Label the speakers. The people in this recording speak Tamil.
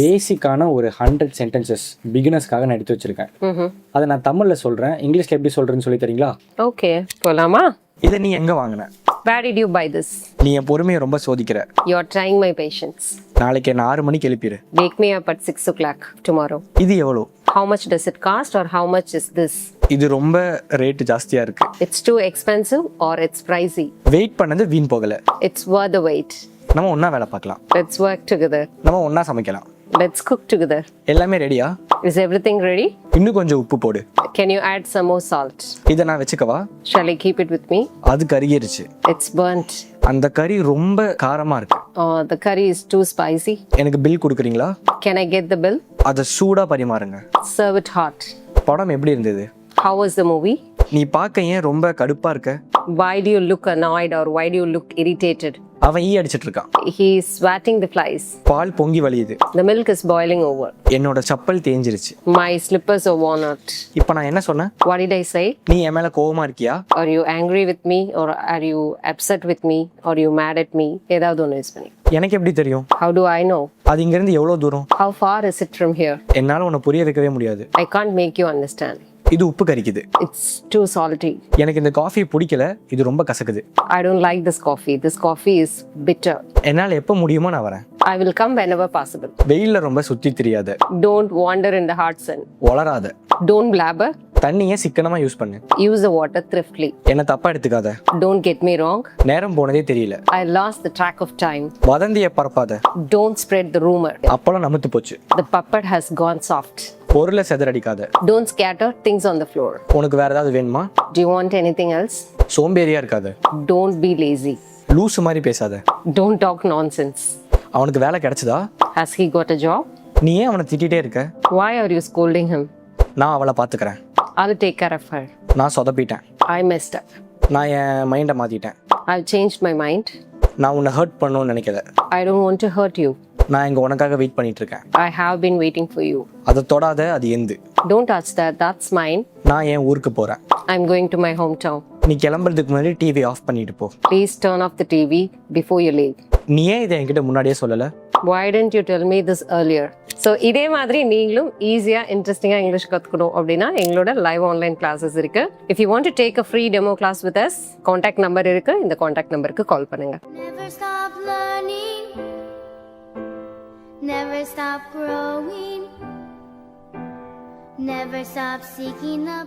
Speaker 1: பேசிக்கான ஒரு 100 சென்டென்சஸ் பிகினர்ஸ்க்காக நான் எடுத்து வச்சிருக்கேன். அதை நான் தமிழ்ல சொல்றேன், இங்கிலீஷ்ல எப்படி சொல்றேன்னு சொல்லி தரீங்களா?
Speaker 2: ஓகே, போலாமா?
Speaker 1: இதை நீ எங்க வாங்கின?
Speaker 2: Where did you buy this?
Speaker 1: நீ என் பொறுமையை ரொம்ப சோதிக்கிற.
Speaker 2: You are trying my patience.
Speaker 1: நாளைக்கு என்ன 6 மணிக்கு எழுப்பிடு.
Speaker 2: Wake me up at 6 o'clock tomorrow.
Speaker 1: இது எவ்வளோ?
Speaker 2: How much does it cost or how much is this?
Speaker 1: இது ரொம்ப ரேட் ஜாஸ்தியா இருக்கு.
Speaker 2: It's too expensive or it's pricey.
Speaker 1: Wait பண்ணது வீண் போகல.
Speaker 2: It's worth the wait.
Speaker 1: நம்ம ஒண்ணா வேலை பார்க்கலாம்.
Speaker 2: Let's work together.
Speaker 1: நம்ம ஒண்ணா சமைக்கலாம்.
Speaker 2: Let's cook together.
Speaker 1: எல்லாமே ரெடியா?
Speaker 2: Is everything ready?
Speaker 1: இன்னும் கொஞ்சம் உப்பு போடு.
Speaker 2: Can you add some more salt?
Speaker 1: இதை நான் வச்சுக்கவா?
Speaker 2: Shall I keep it with me?
Speaker 1: அது கறியிருச்சு.
Speaker 2: It's burnt.
Speaker 1: அந்த கறி ரொம்ப காரமா இருக்கு.
Speaker 2: Oh, the curry is too spicy.
Speaker 1: எனக்கு பில் கொடுக்குறீங்களா?
Speaker 2: Can I get the bill?
Speaker 1: அதை சூடா பரிமாறுங்க.
Speaker 2: Serve it hot.
Speaker 1: படம் எப்படி இருந்தது?
Speaker 2: How was the movie?
Speaker 1: நீ பார்க்க ஏன் ரொம்ப கடுப்பா இருக்க?
Speaker 2: Why do you look annoyed or why do you look irritated?
Speaker 1: அவன் ஈ அடிச்சிட்டு இருக்கான்.
Speaker 2: He is swatting the flies.
Speaker 1: பால் பொங்கி வழியுது.
Speaker 2: The milk is boiling over.
Speaker 1: என்னோட chappal தேஞ்சிருச்சு.
Speaker 2: My slippers are worn out.
Speaker 1: இப்போ நான் என்ன சொன்னேன்?
Speaker 2: What did I say?
Speaker 1: நீ என் மேல கோவமா இருக்கியா?
Speaker 2: Are you angry with me or are you upset with me or are you mad at me? ஏதாவது ஒன்று யூஸ் பண்ணி.
Speaker 1: எனக்கு எப்படி தெரியும்?
Speaker 2: How do I know?
Speaker 1: அது இங்க இருந்து எவ்வளவு தூரம்?
Speaker 2: How far is it from here?
Speaker 1: என்னால உன்னை புரிய வைக்கவே முடியாது.
Speaker 2: I can't make you understand.
Speaker 1: இது உப்பு கரிக்குது.
Speaker 2: It's too salty.
Speaker 1: எனக்கு இந்த காஃபி பிடிக்கல, இது ரொம்ப கசக்குது.
Speaker 2: I don't like this coffee. This coffee is bitter.
Speaker 1: என்னால எப்ப முடியுமோ நான் வரேன்.
Speaker 2: I will come whenever possible.
Speaker 1: வெயில்ல ரொம்ப சுத்தி தெரியாத.
Speaker 2: Don't wander in the hot sun.
Speaker 1: வளராத.
Speaker 2: Don't blabber.
Speaker 1: தண்ணியை சிக்கனமா யூஸ் பண்ணு.
Speaker 2: Use the water thriftily.
Speaker 1: என்ன தப்பா எடுத்துக்காத.
Speaker 2: Don't get me wrong.
Speaker 1: நேரம் போனதே தெரியல.
Speaker 2: I lost the track of time.
Speaker 1: வதந்தியை பரப்பாத.
Speaker 2: Don't spread the rumor.
Speaker 1: அப்பளம் நமுத்து போச்சு.
Speaker 2: The puppet has gone soft.
Speaker 1: பொருளை செதறடிக்காத.
Speaker 2: Don't scatter things on the floor.
Speaker 1: உனக்கு வேற ஏதாவது வேணுமா?
Speaker 2: Do you want anything else?
Speaker 1: சோம்பேறியா இருக்காத.
Speaker 2: Don't be lazy.
Speaker 1: லூசு மாதிரி பேசாத.
Speaker 2: Don't talk nonsense.
Speaker 1: அவனுக்கு வேலை கிடைச்சதா?
Speaker 2: Has he got a job?
Speaker 1: நீ ஏன் அவனை திட்டிகிட்டே இருக்க?
Speaker 2: Why are you scolding him?
Speaker 1: நான் அவளை பாத்துக்கிறேன்.
Speaker 2: I'll take care of her.
Speaker 1: நான் சொதப்பிட்டேன்.
Speaker 2: I messed up.
Speaker 1: நான் என் மைண்டை மாத்திட்டேன்.
Speaker 2: I've changed my mind.
Speaker 1: நான் உன்னை ஹர்ட் பண்ணணும்னு நினைக்கல.
Speaker 2: I don't want to hurt you.
Speaker 1: நான் இங்க உனக்காக வெயிட் பண்ணிட்டு இருக்கேன்.
Speaker 2: I have been waiting for you.
Speaker 1: அதை தொடாத, அது எந்து.
Speaker 2: Don't touch that. That's mine.
Speaker 1: நான் என் ஊருக்கு போறேன்.
Speaker 2: I'm going to my hometown.
Speaker 1: நீ கிளம்புறதுக்கு முன்னாடி டிவி ஆஃப் பண்ணிட்டு போ.
Speaker 2: Please turn off the TV before you leave.
Speaker 1: நீ ஏன் இதை என்கிட்ட முன்னாடியே சொல்லல?
Speaker 2: Why didn't you tell me this earlier? So இதே மாதிரி நீங்களும் ஈஸியாக இன்ட்ரெஸ்டிங்காக இங்கிலீஷ் கற்றுக்கணும் அப்படின்னா எங்களோட லைவ் ஆன்லைன் கிளாஸஸ் இருக்கு. If you want to take a free demo class with us, contact number இருக்கு. இந்த காண்டாக்ட் நம்பருக்கு கால் பண்ணுங்க.
Speaker 3: Never stop learning, never stop growing, never stop seeking the